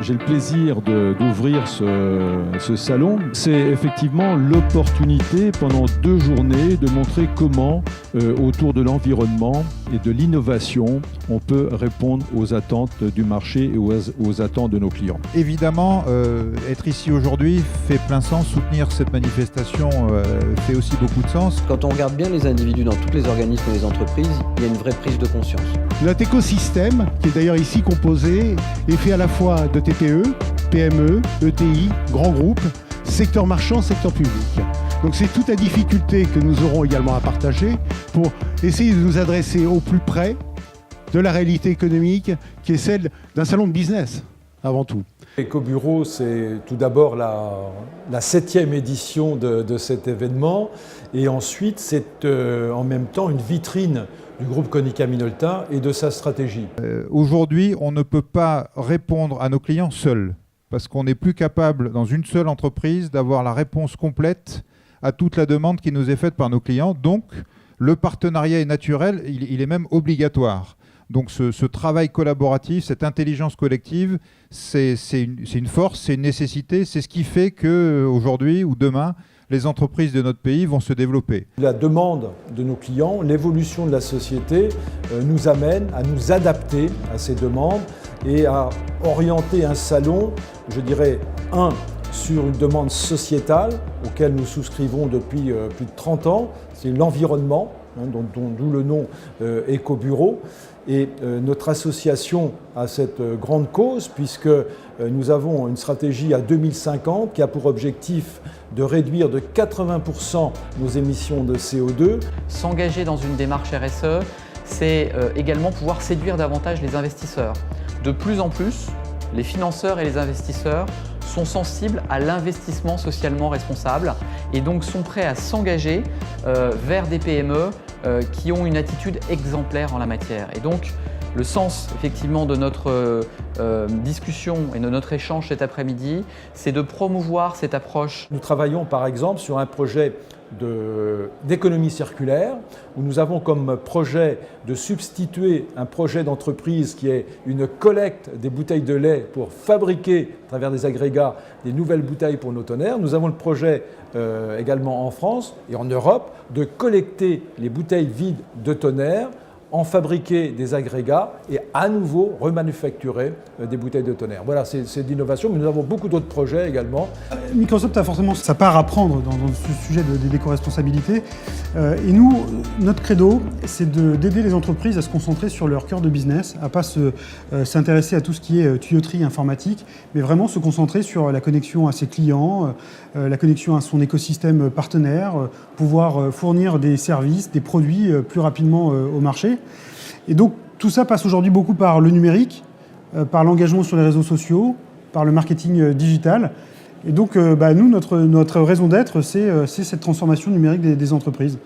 J'ai le plaisir d'ouvrir ce salon. C'est effectivement l'opportunité pendant 2 journées de montrer comment, autour de l'environnement et de l'innovation, on peut répondre aux attentes du marché et aux attentes de nos clients. Évidemment, être ici aujourd'hui fait plein sens, soutenir cette manifestation fait aussi beaucoup de sens. Quand on regarde bien les individus dans tous les organismes et les entreprises, il y a une vraie prise de conscience. Notre écosystème, qui est d'ailleurs ici composé, est fait à la fois de TPE, PME, ETI, grands groupes, secteur marchand, secteur public. Donc c'est toute la difficulté que nous aurons également à partager pour essayer de nous adresser au plus près de la réalité économique qui est celle d'un salon de business, avant tout. Ecobureau, c'est tout d'abord la 7e édition de cet événement et ensuite c'est en même temps une vitrine du groupe Konica Minolta et de sa stratégie. Aujourd'hui, on ne peut pas répondre à nos clients seuls parce qu'on n'est plus capable dans une seule entreprise d'avoir la réponse complète à toute la demande qui nous est faite par nos clients. Donc, le partenariat est naturel, il est même obligatoire. Donc ce travail collaboratif, cette intelligence collective, c'est une force, c'est une nécessité, c'est ce qui fait qu'aujourd'hui ou demain, les entreprises de notre pays vont se développer. La demande de nos clients, l'évolution de la société nous amène à nous adapter à ces demandes et à orienter un salon, je dirais, sur une demande sociétale auquel nous souscrivons depuis plus de 30 ans, c'est l'environnement, d'où le nom Ecobureau. Et notre association a cette grande cause puisque nous avons une stratégie à 2050 qui a pour objectif de réduire de 80% nos émissions de CO2. S'engager dans une démarche RSE, c'est également pouvoir séduire davantage les investisseurs. De plus en plus, les financeurs et les investisseurs sont sensibles à l'investissement socialement responsable et donc sont prêts à s'engager vers des PME qui ont une attitude exemplaire en la matière. Et donc, le sens effectivement de notre discussion et de notre échange cet après-midi, c'est de promouvoir cette approche. Nous travaillons par exemple sur un projet d'économie circulaire où nous avons comme projet de substituer un projet d'entreprise qui est une collecte des bouteilles de lait pour fabriquer à travers des agrégats des nouvelles bouteilles pour nos tonnerres. Nous avons le projet également en France et en Europe de collecter les bouteilles vides de tonnerres, en fabriquer des agrégats et à nouveau remanufacturer des bouteilles de tonnerre. Voilà, c'est de l'innovation, mais nous avons beaucoup d'autres projets également. Microsoft a forcément sa part à prendre dans ce sujet d'éco-responsabilité. Et nous, notre credo, c'est d'aider les entreprises à se concentrer sur leur cœur de business, à ne pas s'intéresser à tout ce qui est tuyauterie informatique, mais vraiment se concentrer sur la connexion à ses clients, la connexion à son écosystème partenaire, pouvoir fournir des services, des produits plus rapidement au marché. Et donc tout ça passe aujourd'hui beaucoup par le numérique, par l'engagement sur les réseaux sociaux, par le marketing digital. Et donc nous, notre raison d'être, c'est cette transformation numérique des entreprises.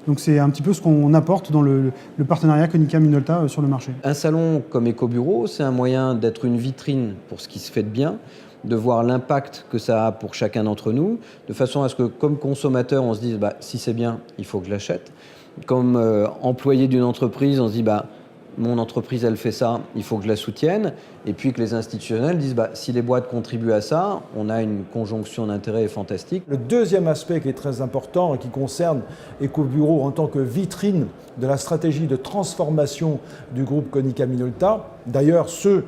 Donc c'est un petit peu ce qu'on apporte dans le partenariat Konica Minolta sur le marché. Un salon comme Ecobureau, c'est un moyen d'être une vitrine pour ce qui se fait de bien, de voir l'impact que ça a pour chacun d'entre nous, de façon à ce que comme consommateur, on se dise si c'est bien, il faut que je l'achète. Comme employé d'une entreprise, on se dit mon entreprise elle fait ça, il faut que je la soutienne. Et puis que les institutionnels disent si les boîtes contribuent à ça, on a une conjonction d'intérêts fantastique. Le deuxième aspect qui est très important et qui concerne Ecobureau en tant que vitrine de la stratégie de transformation du groupe Konica Minolta, d'ailleurs ceux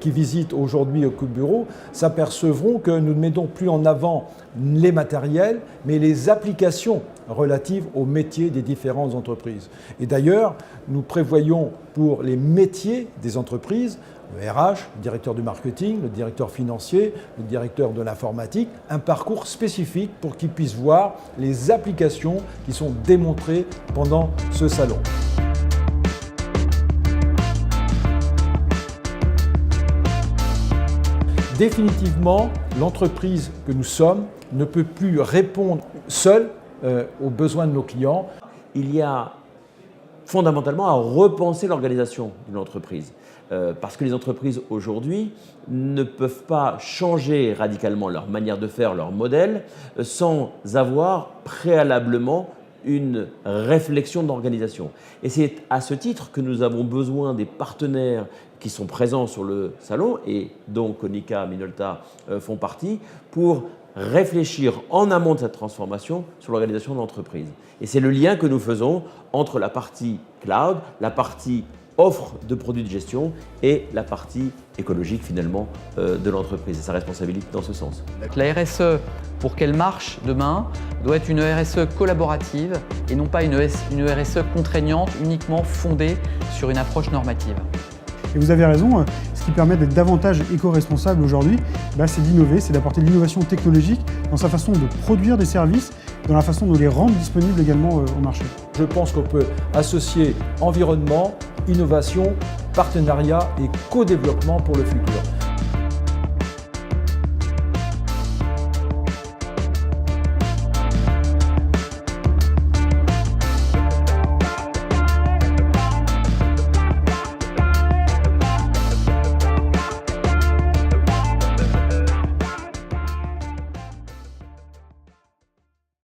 qui visitent aujourd'hui Ecobureau s'apercevront que nous ne mettons plus en avant les matériels, mais les applications relatives aux métiers des différentes entreprises. Et d'ailleurs, nous prévoyons pour les métiers des entreprises, le RH, le directeur du marketing, le directeur financier, le directeur de l'informatique, un parcours spécifique pour qu'ils puissent voir les applications qui sont démontrées pendant ce salon. Définitivement, l'entreprise que nous sommes ne peut plus répondre seule aux besoins de nos clients. Il y a fondamentalement à repenser l'organisation d'une entreprise. Parce que les entreprises aujourd'hui ne peuvent pas changer radicalement leur manière de faire, leur modèle, sans avoir préalablement une réflexion d'organisation. Et c'est à ce titre que nous avons besoin des partenaires qui sont présents sur le salon, et dont Konica Minolta font partie, pour réfléchir en amont de cette transformation sur l'organisation de l'entreprise. Et c'est le lien que nous faisons entre la partie cloud, la partie offre de produits de gestion et la partie écologique finalement de l'entreprise et sa responsabilité dans ce sens. La RSE, pour qu'elle marche demain, doit être une RSE collaborative et non pas une RSE contraignante uniquement fondée sur une approche normative. Et vous avez raison, ce qui permet d'être davantage éco-responsable aujourd'hui, c'est d'innover, c'est d'apporter de l'innovation technologique dans sa façon de produire des services, dans la façon de les rendre disponibles également au marché. Je pense qu'on peut associer environnement, innovation, partenariat et co-développement pour le futur.